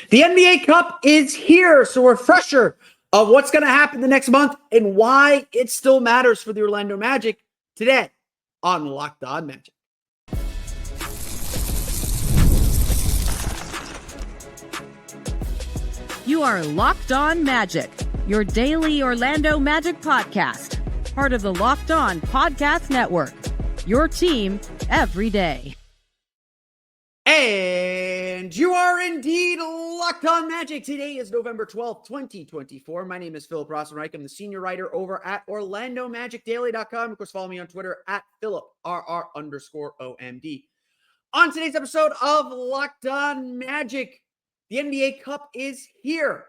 The NBA Cup is here, so a refresher of what's going to happen the next month and why it still matters for the Orlando Magic today on Locked On Magic. You are Locked On Magic, your daily Orlando Magic podcast, part of the Locked On Podcast Network, your team every day. And you are indeed Locked On Magic. Today is November 12th, 2024. My name is Philip Rosenreich. I'm the senior writer over at OrlandoMagicDaily.com. Of course, follow me on Twitter at PhilipRR_OMD. On today's episode of Locked On Magic, the NBA Cup is here.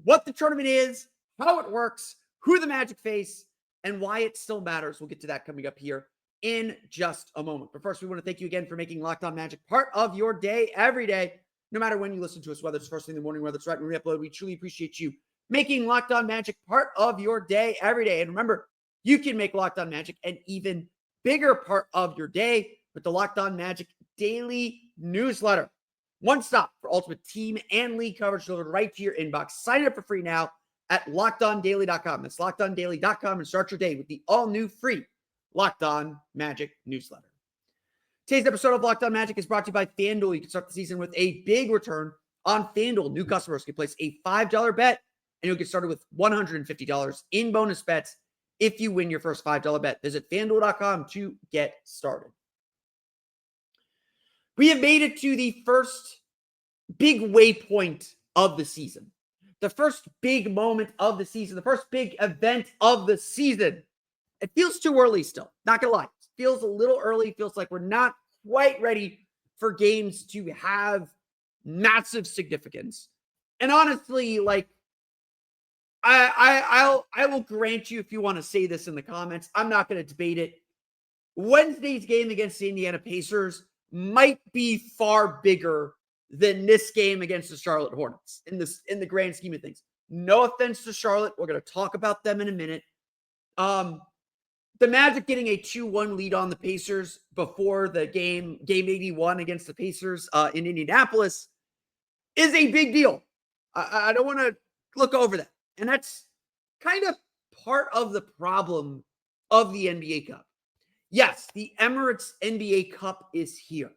What the tournament is, how it works, who the Magic face, and why it still matters. We'll get to that coming up here in just a moment. But first, we want to thank you again for making Locked On Magic part of your day every day, no matter when you listen to us, whether it's first thing in the morning, whether it's right when we upload. We truly appreciate you making Locked On Magic part of your day every day. And remember, you can make Locked On Magic an even bigger part of your day with the Locked On Magic daily newsletter. One stop for ultimate team and league coverage delivered right to your inbox. Sign up for free now at LockedOnDaily.com. That's LockedOnDaily.com and start your day with the all-new free Locked On Magic newsletter. Today's episode of Locked On Magic is brought to you by FanDuel. You can start the season with a big return on FanDuel. New customers can place a $5 bet, and you'll get started with $150 in bonus bets if you win your first $5 bet. Visit FanDuel.com to get started. We have made it to the first big waypoint of the season. The first big moment of the season. The first big event of the season. It feels too early still. Not going to lie. It feels a little early. It feels like we're not quite ready for games to have massive significance. And honestly, like, I will grant you if you want to say this in the comments. I'm not going to debate it. Wednesday's game against the Indiana Pacers might be far bigger than this game against the Charlotte Hornets in the grand scheme of things. No offense to Charlotte. We're going to talk about them in a minute. The Magic getting a 2-1 lead on the Pacers before the game 81 against the Pacers in Indianapolis is a big deal. I don't want to look over that. And that's kind of part of the problem of the NBA Cup. Yes, the Emirates NBA Cup is here.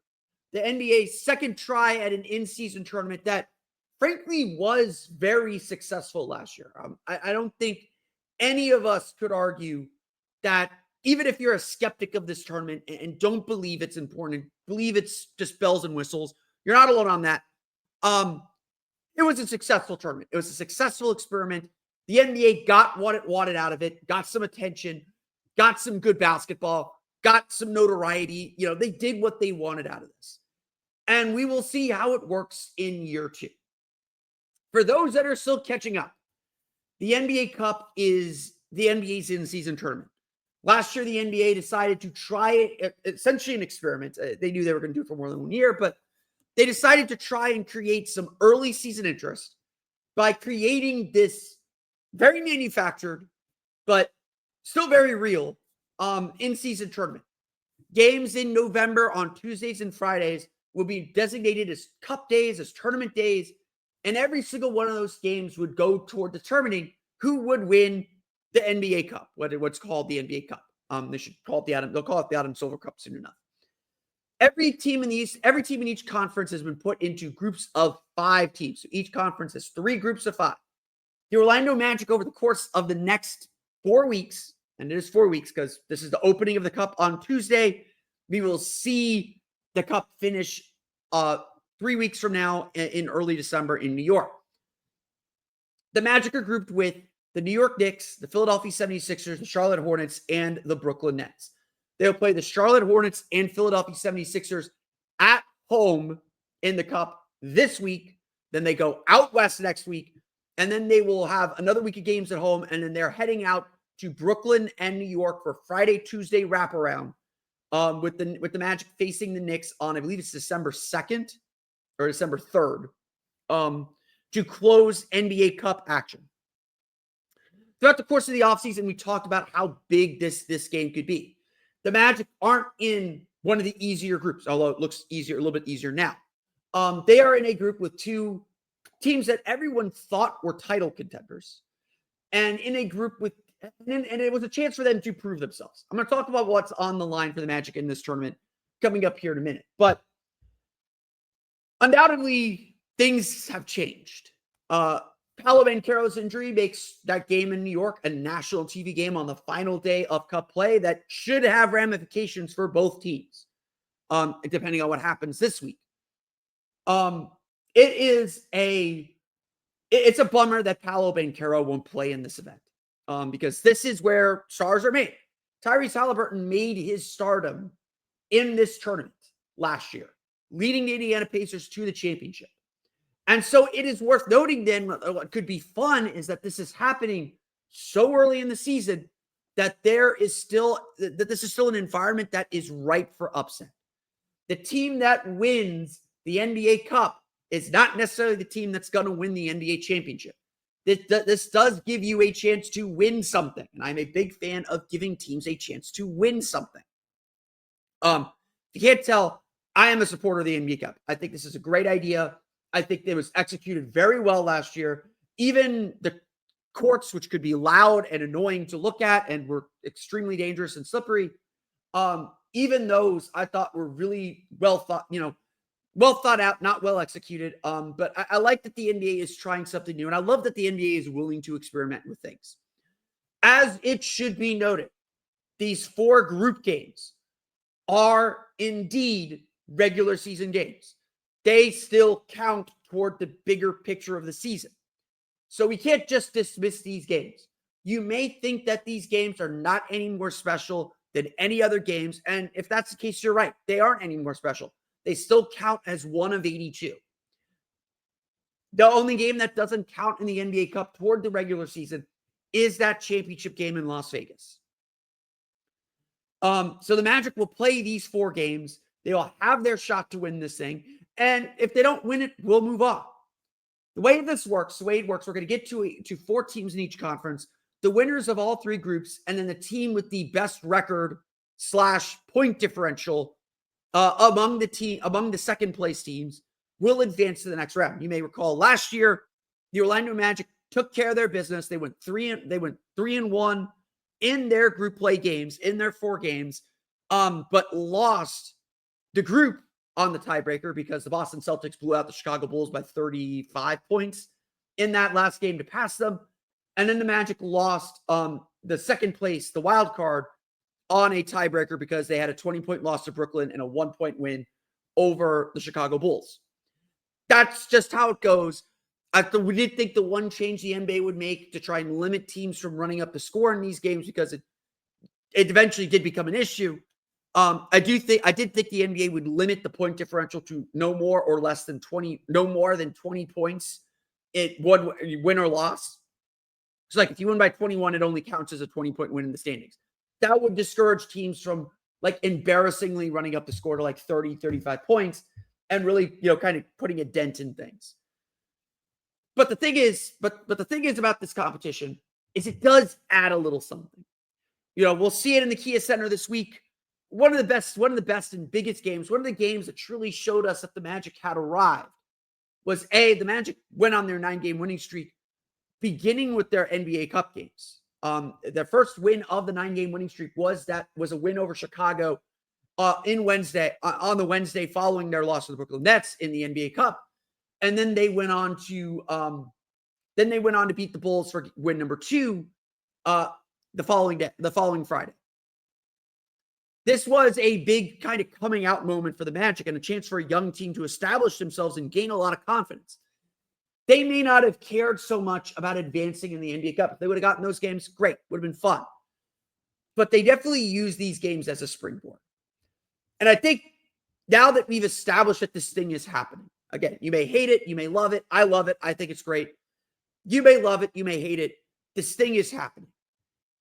The NBA's second try at an in-season tournament that, frankly, was very successful last year. I don't think any of us could argue that even if you're a skeptic of this tournament and don't believe it's important, believe it's just bells and whistles, you're not alone on that. It was a successful tournament. It was a successful experiment. The NBA got what it wanted out of it, got some attention, got some good basketball, got some notoriety. You know, they did what they wanted out of this. And we will see how it works in year two. For those that are still catching up, the NBA Cup is the NBA's in-season tournament. Last year, the NBA decided to try it, essentially an experiment. They knew they were going to do it for more than 1 year, but they decided to try and create some early season interest by creating this very manufactured, but still very real in-season tournament. Games in November on Tuesdays and Fridays will be designated as cup days, as tournament days, and every single one of those games would go toward determining who would win the NBA Cup, what's called the NBA Cup. They should call it they'll call it the Adam Silver Cup soon enough. Every team in each conference has been put into groups of 5 teams. So each conference has 3 groups of 5. The Orlando Magic, over the course of the next 4 weeks, and it is 4 weeks because this is the opening of the Cup on Tuesday, we will see the Cup finish 3 weeks from now in early December in New York. The Magic are grouped with the New York Knicks, the Philadelphia 76ers, the Charlotte Hornets, and the Brooklyn Nets. They'll play the Charlotte Hornets and Philadelphia 76ers at home in the Cup this week. Then they go out west next week, and then they will have another week of games at home, and then they're heading out to Brooklyn and New York for Friday, Tuesday wraparound with the Magic facing the Knicks on, I believe it's December 2nd or December 3rd to close NBA Cup action. Throughout the course of the offseason, we talked about how big this game could be. The Magic aren't in one of the easier groups, although it looks easier, a little bit easier now. They are in a group with 2 teams that everyone thought were title contenders, and in a group with, and it was a chance for them to prove themselves. I'm going to talk about what's on the line for the Magic in this tournament coming up here in a minute, but undoubtedly things have changed. Paolo Banchero's injury makes that game in New York a national TV game on the final day of Cup play that should have ramifications for both teams, depending on what happens this week. It's a bummer that Paolo Banchero won't play in this event, because this is where stars are made. Tyrese Halliburton made his stardom in this tournament last year, leading the Indiana Pacers to the championship. And so it is worth noting then, what could be fun is that this is happening so early in the season that this is still an environment that is ripe for upset. The team that wins the NBA Cup is not necessarily the team that's going to win the NBA championship. This does give you a chance to win something. And I'm a big fan of giving teams a chance to win something. If you can't tell, I am a supporter of the NBA Cup. I think this is a great idea. I think it was executed very well last year. Even the courts, which could be loud and annoying to look at and were extremely dangerous and slippery, even those I thought were really well thought out, not well executed. But I like that the NBA is trying something new. And I love that the NBA is willing to experiment with things. As it should be noted, these 4 group games are indeed regular season games. They still count toward the bigger picture of the season. So we can't just dismiss these games. You may think that these games are not any more special than any other games. And if that's the case, you're right. They aren't any more special. They still count as one of 82. The only game that doesn't count in the NBA Cup toward the regular season is that championship game in Las Vegas. So the Magic will play these 4 games. They will have their shot to win this thing. And if they don't win it, we'll move on. The way this works, we're going to get to 4 teams in each conference, the winners of all 3 groups, and then the team with the best record / point differential among the second place teams will advance to the next round. You may recall last year, the Orlando Magic took care of their business. They went 3-1 in their group play games, in their 4 games, but lost the group on the tiebreaker because the Boston Celtics blew out the Chicago Bulls by 35 points in that last game to pass them. And then the Magic lost the second place, the wild card, on a tiebreaker because they had a 20-point loss to Brooklyn and a 1-point win over the Chicago Bulls. That's just how it goes. We did think the one change the NBA would make to try and limit teams from running up the score in these games because it eventually did become an issue. I did think the NBA would limit the point differential to no more than 20 points. Win or loss. So like if you win by 21, it only counts as a 20-point win in the standings. That would discourage teams from like embarrassingly running up the score to like 30, 35 points and really, kind of putting a dent in things. But the thing is about this competition is it does add a little something. We'll see it in the Kia Center this week. One of the best and biggest games, one of the games that truly showed us that the Magic had arrived was the Magic went on their 9-game winning streak, beginning with their NBA Cup games. Their first win of the 9-game winning streak was a win over Chicago on the Wednesday following their loss to the Brooklyn Nets in the NBA Cup, and then they went on to beat the Bulls for win number 2 the following Friday. This was a big kind of coming out moment for the Magic and a chance for a young team to establish themselves and gain a lot of confidence. They may not have cared so much about advancing in the NBA Cup. If they would have gotten those games, great, would have been fun. But they definitely use these games as a springboard. And I think now that we've established that this thing is happening, again, you may hate it, you may love it. I love it. I think it's great. You may love it, you may hate it. This thing is happening.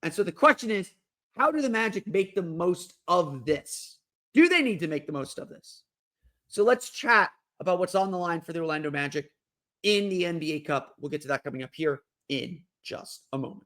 And so the question is, how do the Magic make the most of this? Do they need to make the most of this? So let's chat about what's on the line for the Orlando Magic in the NBA Cup. We'll get to that coming up here in just a moment.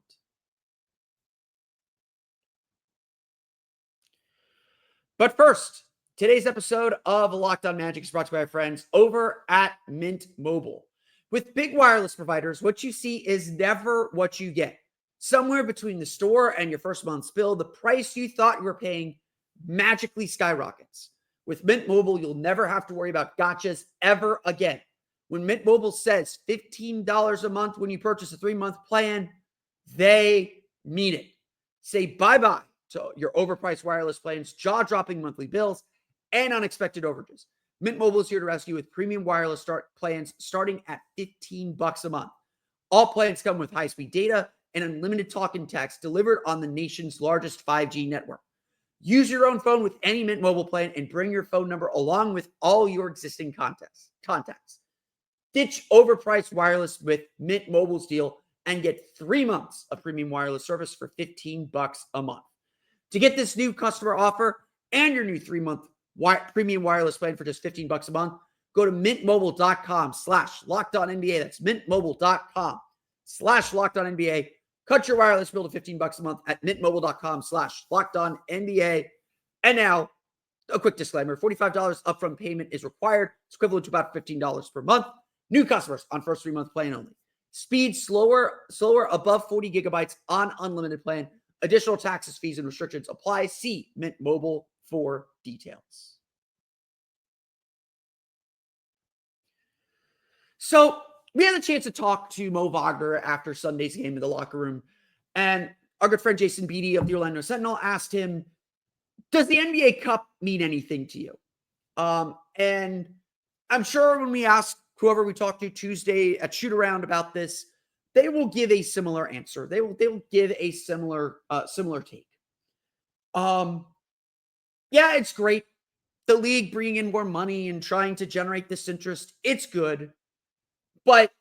But first, today's episode of Locked On Magic is brought to you by our friends over at Mint Mobile. With big wireless providers, what you see is never what you get. Somewhere between the store and your first month's bill, the price you thought you were paying magically skyrockets. With Mint Mobile, you'll never have to worry about gotchas ever again. When Mint Mobile says $15 a month when you purchase a 3-month plan, they mean it. Say bye-bye to your overpriced wireless plans, jaw-dropping monthly bills, and unexpected overages. Mint Mobile is here to rescue with premium wireless plans starting at $15 a month. All plans come with high-speed data and unlimited talk and text delivered on the nation's largest 5G network. Use your own phone with any Mint Mobile plan and bring your phone number along with all your existing contacts. Ditch overpriced wireless with Mint Mobile's deal and get 3 months of premium wireless service for $15 a month. To get this new customer offer and your new 3-month premium wireless plan for just $15 a month, go to mintmobile.com/LockedOnNBA. That's mintmobile.com/LockedOnNBA. Cut your wireless bill to $15 a month at mintmobile.com/LockedOnNBA. And now, a quick disclaimer, $45 upfront payment is required. It's equivalent to about $15 per month. New customers on first 3-month plan only. Speed slower above 40 gigabytes on unlimited plan. Additional taxes, fees, and restrictions apply. See Mint Mobile for details. So we had a chance to talk to Mo Wagner after Sunday's game in the locker room. And our good friend Jason Beatty of the Orlando Sentinel asked him, does the NBA Cup mean anything to you? And I'm sure when we ask whoever we talked to Tuesday at shoot around about this, they will give a similar answer. They will give a similar take. Yeah, it's great. The league bringing in more money and trying to generate this interest. It's good. But,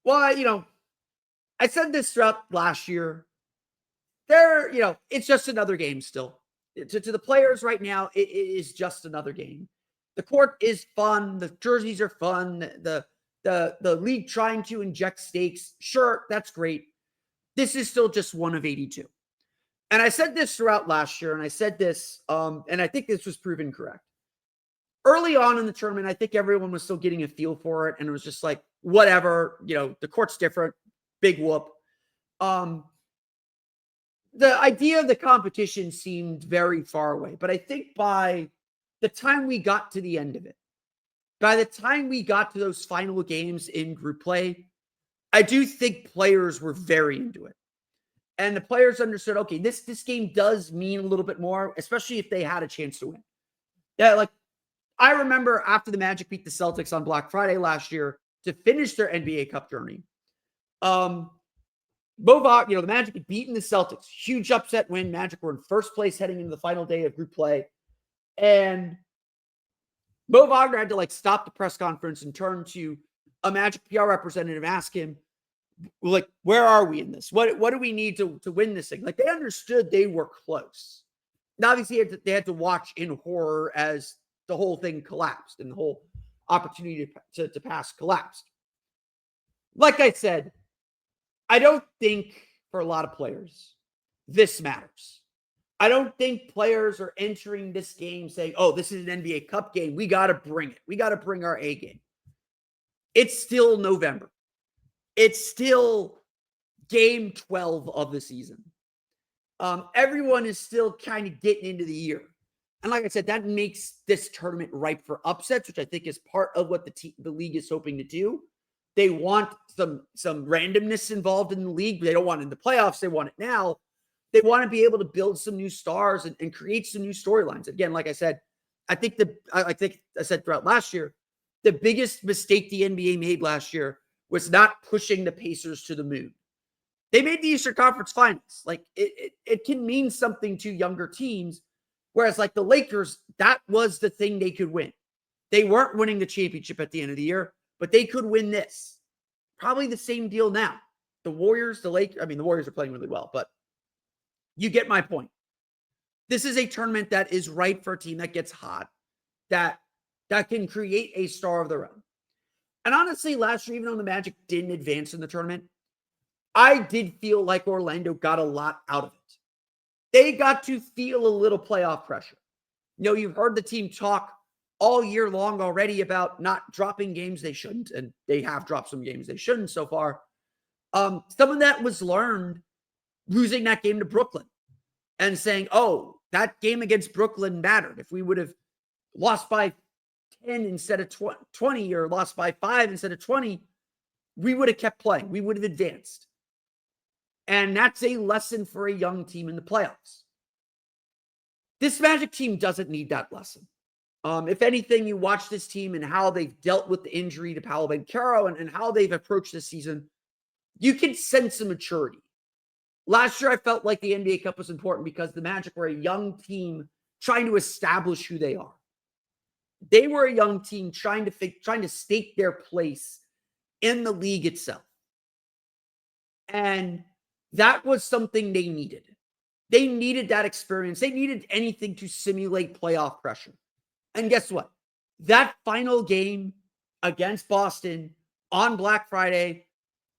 well, I said this throughout last year. It's just another game still. To the players right now, it is just another game. The court is fun. The jerseys are fun. The league trying to inject stakes. Sure, that's great. This is still just one of 82. And I said this throughout last year, and I said this, and I think this was proven correct. Early on in the tournament, I think everyone was still getting a feel for it, and it was just like, whatever, the court's different, big whoop. The idea of the competition seemed very far away, but I think by the time we got to the end of it, by the time we got to those final games in group play, I do think players were very into it. And the players understood, okay, this game does mean a little bit more, especially if they had a chance to win. Yeah, like I remember after the Magic beat the Celtics on Black Friday last year to finish their NBA Cup journey, the Magic had beaten the Celtics. Huge upset win. Magic were in first place heading into the final day of group play. And Mo Wagner had to stop the press conference and turn to a Magic PR representative and ask him, where are we in this? What do we need to win this thing? They understood they were close. Now, obviously, they had to watch in horror as the whole thing collapsed and the whole opportunity to pass collapsed. Like I said, I don't think for a lot of players, this matters. I don't think players are entering this game saying, oh, this is an NBA Cup game. We got to bring it. We got to bring our A game. It's still November. It's still game 12 of the season. Everyone is still kind of getting into the year. And like I said, that makes this tournament ripe for upsets, which I think is part of what the league is hoping to do. They want some randomness involved in the league. They don't want it in the playoffs. They want it now. They want to be able to build some new stars and create some new storylines. Again, like I said, I think I said throughout last year, the biggest mistake the NBA made last year was not pushing the Pacers to the moon. They made the Eastern Conference Finals. It can mean something to younger teams, whereas the Lakers, that was the thing they could win. They weren't winning the championship at the end of the year, but they could win this. Probably the same deal now. The Warriors, the Warriors are playing really well, but you get my point. This is a tournament that is right for a team that gets hot, that can create a star of their own. And honestly, last year, even though the Magic didn't advance in the tournament, I did feel like Orlando got a lot out of it. They got to feel a little playoff pressure. You've heard the team talk all year long already about not dropping games they shouldn't, and they have dropped some games they shouldn't so far. Some of that was learned losing that game to Brooklyn and saying, oh, that game against Brooklyn mattered. If we would have lost by 10 instead of 20 or lost by 5 instead of 20, we would have kept playing. We would have advanced. And that's a lesson for a young team in the playoffs. This Magic team doesn't need that lesson. If anything, you watch this team and how they've dealt with the injury to Paolo Banchero and how they've approached this season, you can sense some maturity. Last year, I felt like the NBA Cup was important because the Magic were a young team trying to establish who they are. They were a young team trying to stake their place in the league itself. And that was something they needed. They needed that experience. They needed anything to simulate playoff pressure. And guess what? That final game against Boston on Black Friday,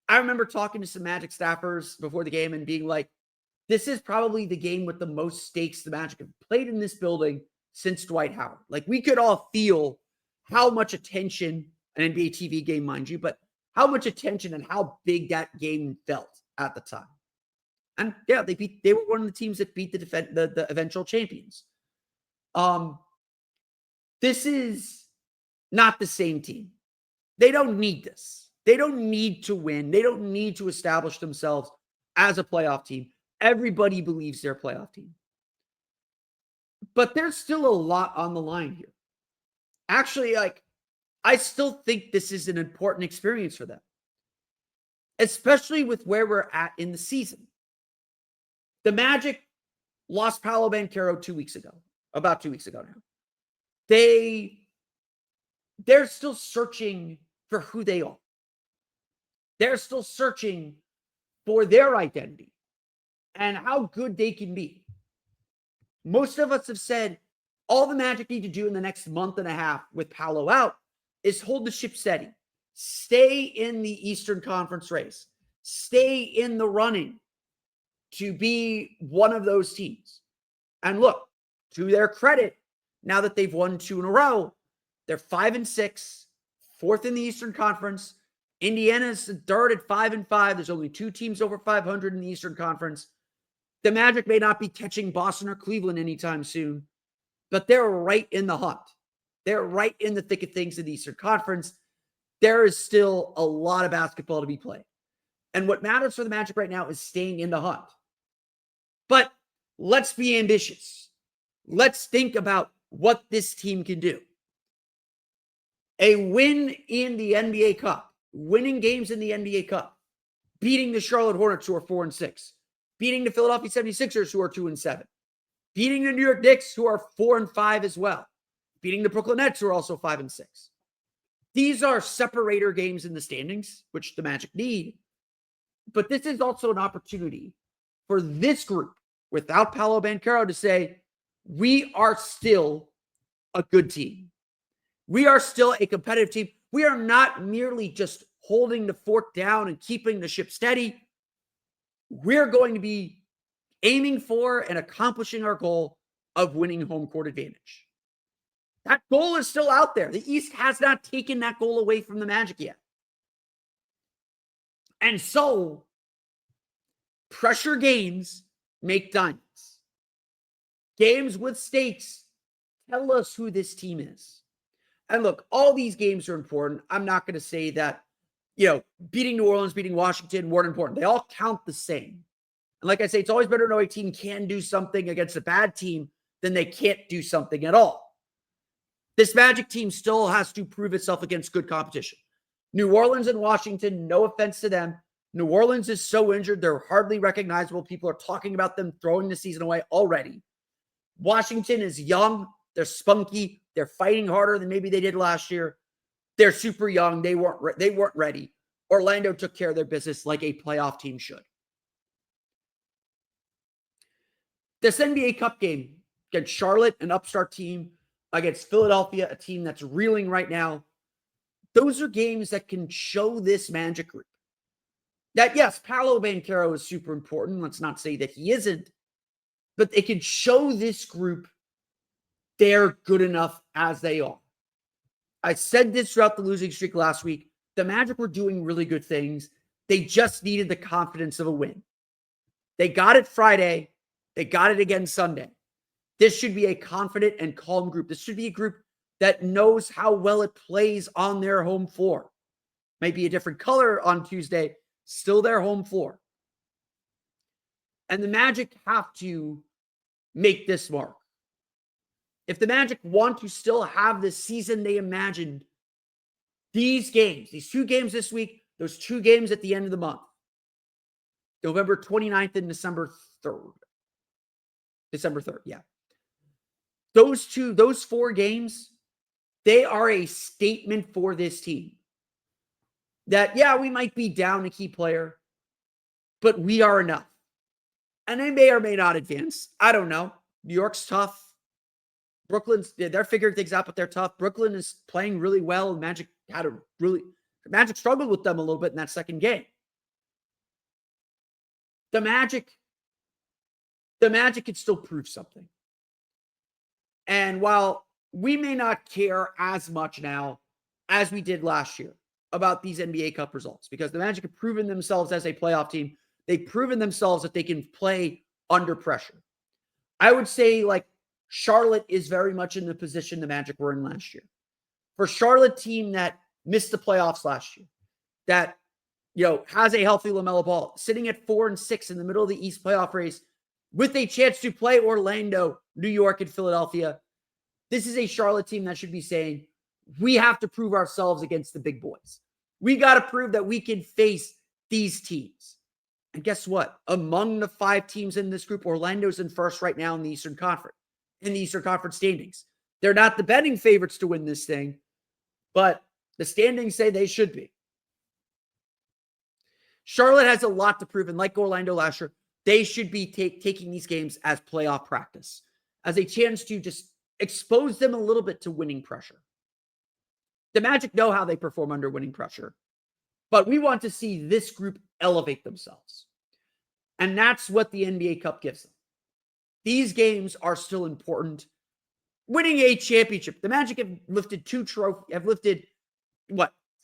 I remember talking to some Magic staffers before the game and being like, this is probably the game with the most stakes the Magic have played in this building since Dwight Howard. Like, we could all feel how much attention, an NBA TV game, mind you, but how much attention and how big that game felt at the time. And yeah, they were one of the teams that beat the eventual champions. This is not the same team. They don't need this. They don't need to win. They don't need to establish themselves as a playoff team. Everybody believes they're a playoff team. But there's still a lot on the line here. Actually, I still think this is an important experience for them, especially with where we're at in the season. The Magic lost Paolo Banchero 2 weeks ago, about 2 weeks ago now. They're still searching for who they are. They're still searching for their identity and how good they can be. Most of us have said all the Magic need to do in the next month and a half with Paolo out is hold the ship steady. Stay in the Eastern Conference race. Stay in the running to be one of those teams. And look, to their credit, now that they've won 2 in a row, they're 5-6, 4th in the Eastern Conference. Indiana's third at 5-5. There's only 2 teams over 500 in the Eastern Conference. The Magic may not be catching Boston or Cleveland anytime soon, but they're right in the hunt. They're right in the thick of things in the Eastern Conference. There is still a lot of basketball to be played. And what matters for the Magic right now is staying in the hunt. But let's be ambitious. Let's think about what this team can do. A win in the NBA Cup, winning games in the NBA Cup, beating the Charlotte Hornets who are 4-6, beating the Philadelphia 76ers who are 2-7, beating the New York Knicks who are 4-5 as well, beating the Brooklyn Nets who are also 5-6. These are separator games in the standings, which the Magic need. But this is also an opportunity for this group, without Paolo Banchero, to say, we are still a good team. We are still a competitive team. We are not merely just holding the fort down and keeping the ship steady. We're going to be aiming for and accomplishing our goal of winning home court advantage. That goal is still out there. The East has not taken that goal away from the Magic yet. And so, pressure games make diamonds. Games with stakes tell us who this team is. And look, all these games are important. I'm not going to say that, beating New Orleans, beating Washington weren't important. They all count the same. And like I say, it's always better to know a team can do something against a bad team than they can't do something at all. This Magic team still has to prove itself against good competition. New Orleans and Washington, no offense to them. New Orleans is so injured, they're hardly recognizable. People are talking about them throwing the season away already. Washington is young. They're spunky. They're fighting harder than maybe they did last year. They're super young. They weren't ready. Orlando took care of their business like a playoff team should. This NBA Cup game against Charlotte, an upstart team, against Philadelphia, a team that's reeling right now, those are games that can show this Magic group that, yes, Paolo Banchero is super important. Let's not say that he isn't. But they can show this group they're good enough as they are. I said this throughout the losing streak last week. The Magic were doing really good things. They just needed the confidence of a win. They got it Friday. They got it again Sunday. This should be a confident and calm group. This should be a group that knows how well it plays on their home floor. Might be a different color on Tuesday, still their home floor. And the Magic have to make this mark. If the Magic want to still have the season they imagined, these games, these 2 games this week, those 2 games at the end of the month, November 29th and December 3rd. December 3rd, yeah. Those 4 games, they are a statement for this team. That, yeah, we might be down a key player, but we are enough. And they may or may not advance. I don't know. New York's tough. They're figuring things out, but they're tough. Brooklyn is playing really well. Magic struggled with them a little bit in that second game. The Magic can still prove something. And while we may not care as much now as we did last year about these NBA Cup results, because the Magic have proven themselves as a playoff team, they've proven themselves that they can play under pressure. I would say, like, Charlotte is very much in the position the Magic were in last year. For Charlotte team that missed the playoffs last year, that, has a healthy LaMelo Ball, sitting at 4-6 in the middle of the East playoff race with a chance to play Orlando, New York, and Philadelphia. This is a Charlotte team that should be saying, we have to prove ourselves against the big boys. We got to prove that we can face these teams. And guess what? Among the 5 teams in this group, Orlando's in first right now in the Eastern Conference, standings. They're not the betting favorites to win this thing, but the standings say they should be. Charlotte has a lot to prove, and like Orlando last year, they should be taking these games as playoff practice, as a chance to just expose them a little bit to winning pressure. The Magic know how they perform under winning pressure, but we want to see this group elevate themselves. And that's what the NBA Cup gives them. These games are still important. Winning a championship. The Magic have lifted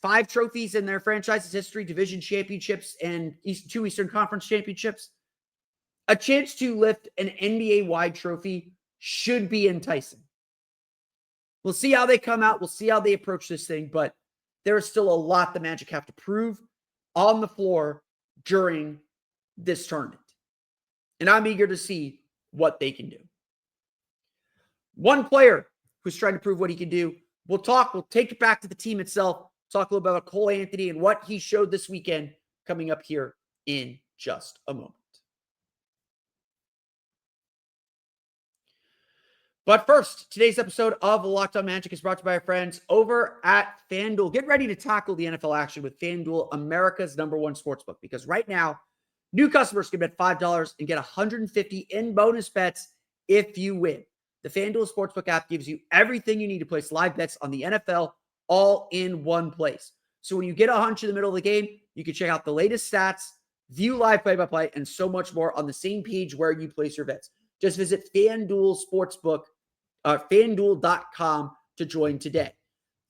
5 trophies in their franchise's history, division championships and 2 Eastern Conference championships. A chance to lift an NBA-wide trophy should be enticing. We'll see how they come out. We'll see how they approach this thing, but there is still a lot the Magic have to prove on the floor during this tournament. And I'm eager to see what they can do. One player who's trying to prove what he can do. We'll take it back to the team itself, talk a little bit about Cole Anthony and what he showed this weekend coming up here in just a moment. But first, today's episode of Locked On Magic is brought to you by our friends over at FanDuel. Get ready to tackle the NFL action with FanDuel, America's #1 sportsbook, because right now, new customers can bet $5 and get $150 in bonus bets if you win. The FanDuel Sportsbook app gives you everything you need to place live bets on the NFL all in one place. So when you get a hunch in the middle of the game, you can check out the latest stats, view live play-by-play, and so much more on the same page where you place your bets. Just visit FanDuel.com to join today.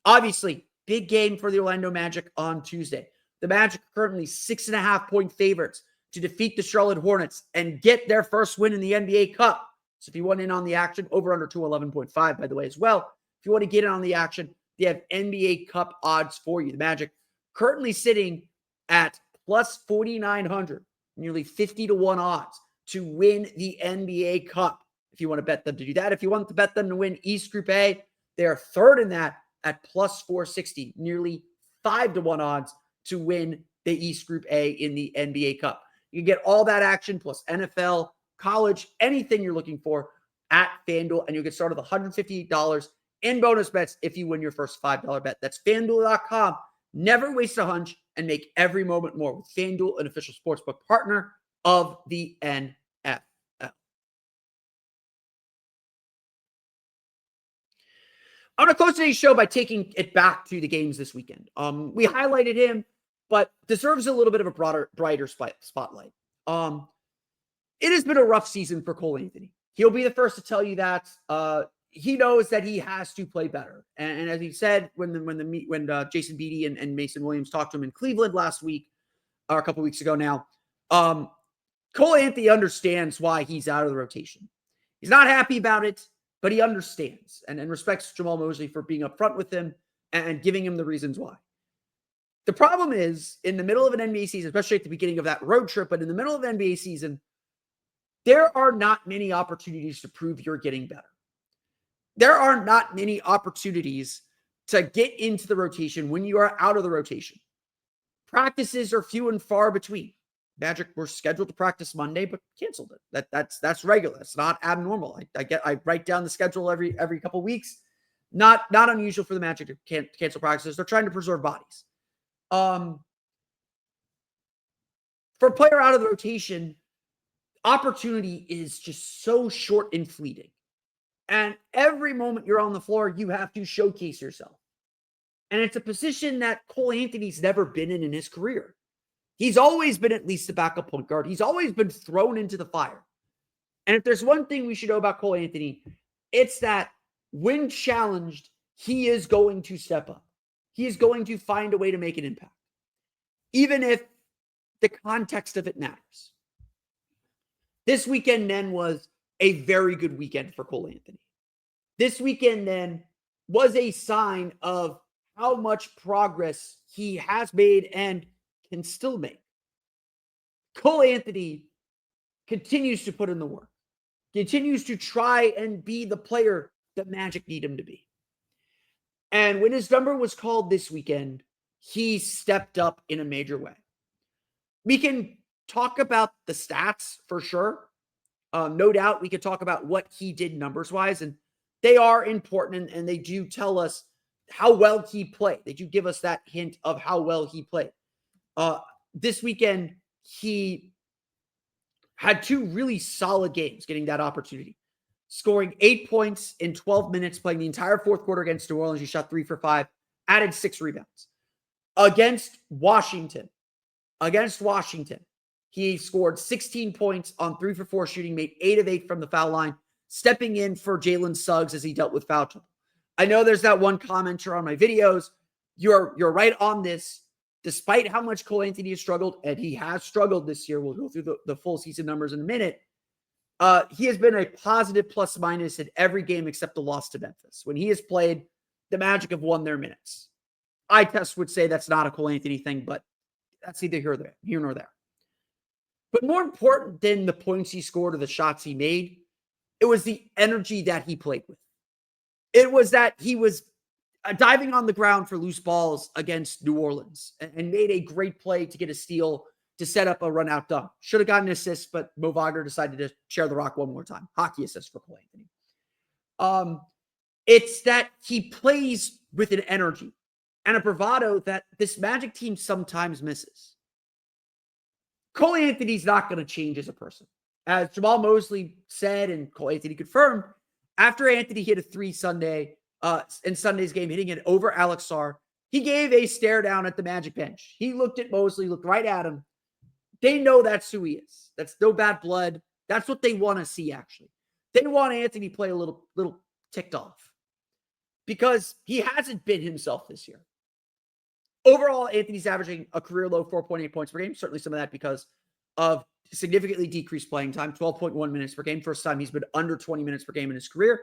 Obviously, big game for the Orlando Magic on Tuesday. The Magic are currently 6.5-point favorites to defeat the Charlotte Hornets and get their first win in the NBA Cup. So if you want in on the action, over under 211.5, by the way, as well. If you want to get in on the action, they have NBA Cup odds for you. The Magic currently sitting at plus 4,900, nearly 50-1 odds to win the NBA Cup. If you want to bet them to do that. If you want to bet them to win East Group A, they are third in that at plus 460, nearly 5-1 odds to win the East Group A in the NBA Cup. You can get all that action plus NFL, college, anything you're looking for at FanDuel, and you'll get started with $150 in bonus bets if you win your first $5 bet. That's FanDuel.com. Never waste a hunch and make every moment more with FanDuel, an official sportsbook partner of the NFL. I'm going to close today's show by taking it back to the games this weekend. We highlighted him, but deserves a little bit of a brighter spotlight. It has been a rough season for Cole Anthony. He'll be the first to tell you that. he knows that he has to play better. And as he said, when Jason Beatty and Mason Williams talked to him in Cleveland last week, or a couple weeks ago now, Cole Anthony understands why he's out of the rotation. He's not happy about it, but he understands and respects Jamal Mosley for being upfront with him and giving him the reasons why. The problem is, in the middle of an NBA season, especially at the beginning of that road trip, but in the middle of the NBA season, there are not many opportunities to prove you're getting better. There are not many opportunities to get into the rotation when you are out of the rotation. Practices are few and far between. Magic were scheduled to practice Monday, but canceled it. That's regular. It's not abnormal. I write down the schedule every couple weeks. Not unusual for the Magic to cancel practices. They're trying to preserve bodies. For a player out of the rotation, opportunity is just so short and fleeting. And every moment you're on the floor, you have to showcase yourself. And it's a position that Cole Anthony's never been in his career. He's always been at least a backup point guard. He's always been thrown into the fire. And if there's one thing we should know about Cole Anthony, it's that when challenged, he is going to step up. He is going to find a way to make an impact, even if the context of it matters. This weekend then was a very good weekend for Cole Anthony. This weekend then was a sign of how much progress he has made and can still make. Cole Anthony continues to put in the work, continues to try and be the player that Magic need him to be. And when his number was called this weekend, he stepped up in a major way. We can talk about the stats for sure. No doubt we could talk about what he did numbers-wise, and they are important, and they do tell us how well he played. They do give us that hint of how well he played. This weekend, he had two really solid games getting that opportunity. Scoring 8 points in 12 minutes, playing the entire fourth quarter against New Orleans. He shot 3 for 5, added 6 rebounds. Against Washington, he scored 16 points on 3 for 4 shooting, made 8 of 8 from the foul line, stepping in for Jalen Suggs as he dealt with foul trouble. I know there's that one commenter on my videos. You're right on this. Despite how much Cole Anthony has struggled, and he has struggled this year, we'll go through the full season numbers in a minute. He has been a positive plus minus in every game except the loss to Memphis. When he has played, the Magic have won their minutes. Eye test would say that's not a Cole Anthony thing, but that's neither here nor there. But more important than the points he scored or the shots he made, it was the energy that he played with. It was that he was diving on the ground for loose balls against New Orleans and made a great play to get a steal to set up a run-out dunk. Should have gotten an assist, but Mo Wagner decided to share the rock one more time. Hockey assist for Cole Anthony. It's that he plays with an energy and a bravado that this Magic team sometimes misses. Cole Anthony's not going to change as a person. As Jamal Mosley said and Cole Anthony confirmed, after Anthony hit a 3 Sunday in Sunday's game, hitting it over Alex Sarr, he gave a stare down at the Magic bench. He looked at Mosley, looked right at him. They know that's who he is. That's no bad blood. That's what they want to see, actually. They want Anthony play a little ticked off because he hasn't been himself this year. Overall, Anthony's averaging a career low 4.8 points per game. Certainly some of that because of significantly decreased playing time, 12.1 minutes per game. First time he's been under 20 minutes per game in his career,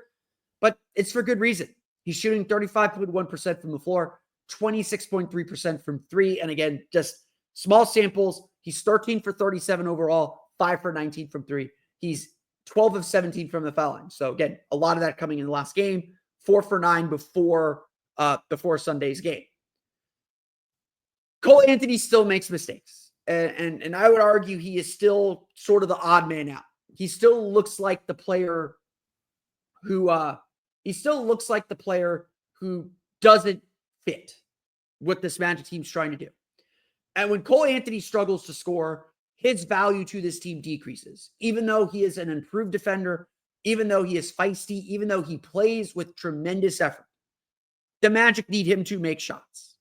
but it's for good reason. He's shooting 35.1% from the floor, 26.3% from 3. And again, just small samples. He's 13 for 37 overall, 5 for 19 from 3. He's 12 of 17 from the foul line. So again, a lot of that coming in the last game, 4 for 9 before Sunday's game. Cole Anthony still makes mistakes. And I would argue he is still sort of the odd man out. He still looks like the player who doesn't fit what this Magic team's trying to do. And when Cole Anthony struggles to score, his value to this team decreases. Even though he is an improved defender, even though he is feisty, even though he plays with tremendous effort, the Magic need him to make shots.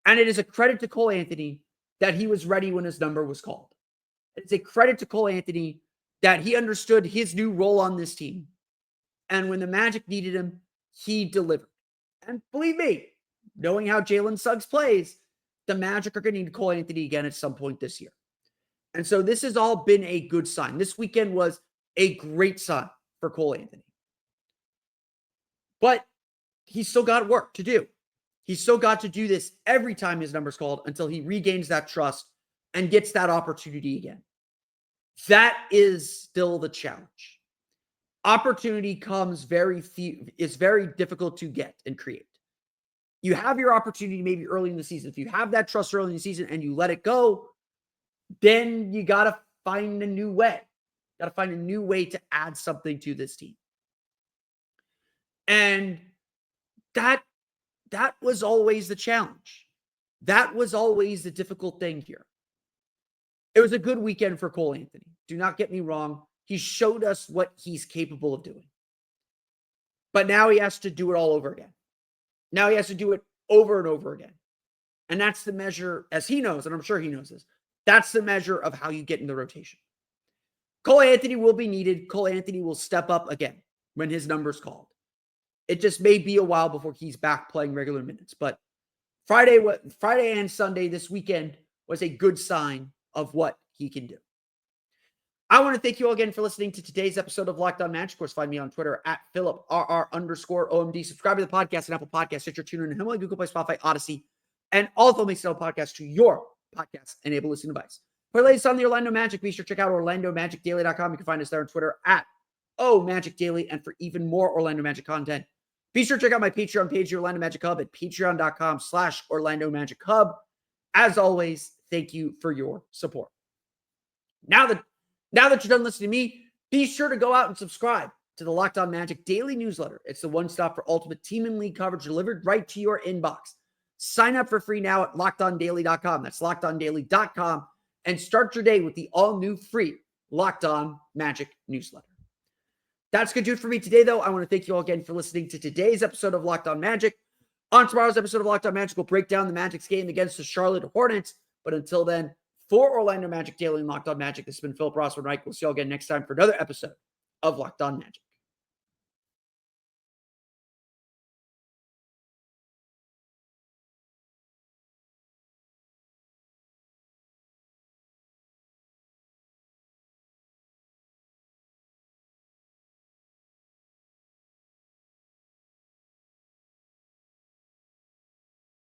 And it is a credit to Cole Anthony that he was ready when his number was called. It's a credit to Cole Anthony that he understood his new role on this team And when the Magic needed him, he delivered. And believe me, knowing how Jalen Suggs plays, the Magic are going to need Cole Anthony again at some point this year. And so this has all been a good sign. This weekend was a great sign for Cole Anthony. But he's still got work to do. He's still got to do this every time his number's called until he regains that trust and gets that opportunity again. That is still the challenge. Opportunity comes is very difficult to get and create. You have your opportunity maybe early in the season. If you have that trust early in the season and you let it go, then you got to find a new way. Got to find a new way to add something to this team. And that was always the challenge. That was always the difficult thing here. It was a good weekend for Cole Anthony. Do not get me wrong. He showed us what he's capable of doing. But now he has to do it all over again. Now he has to do it over and over again. And that's the measure, as he knows, and I'm sure he knows this, that's the measure of how you get in the rotation. Cole Anthony will be needed. Cole Anthony will step up again when his number's called. It just may be a while before he's back playing regular minutes. But Friday and Sunday this weekend was a good sign of what he can do. I want to thank you all again for listening to today's episode of Locked On Magic. Of course, find me on Twitter at @PhilipRR_OMD. Subscribe to the podcast on Apple Podcasts, Stitcher, TuneIn, Himalaya, Google Play, Spotify, Odyssey, and all of them makes podcast to your podcast-enabled listening device. For the latest on the Orlando Magic, be sure to check out OrlandoMagicDaily.com. You can find us there on Twitter at @OMagicDaily. And for even more Orlando Magic content, be sure to check out my Patreon page, the Orlando Magic Hub, at patreon.com/Orlando Magic Hub. As always, thank you for your support. Now that you're done listening to me, be sure to go out and subscribe to the Locked On Magic daily newsletter. It's the one stop for ultimate team and league coverage delivered right to your inbox. Sign up for free now at LockedOnDaily.com. That's LockedOnDaily.com. And start your day with the all-new free Locked On Magic newsletter. That's going to do it for me today, though. I want to thank you all again for listening to today's episode of Locked On Magic. On tomorrow's episode of Locked On Magic, we'll break down the Magic's game against the Charlotte Hornets. But until then, for Orlando Magic Daily and Locked On Magic, this has been Philip Rossman-Reich. We'll see you all again next time for another episode of Locked On Magic.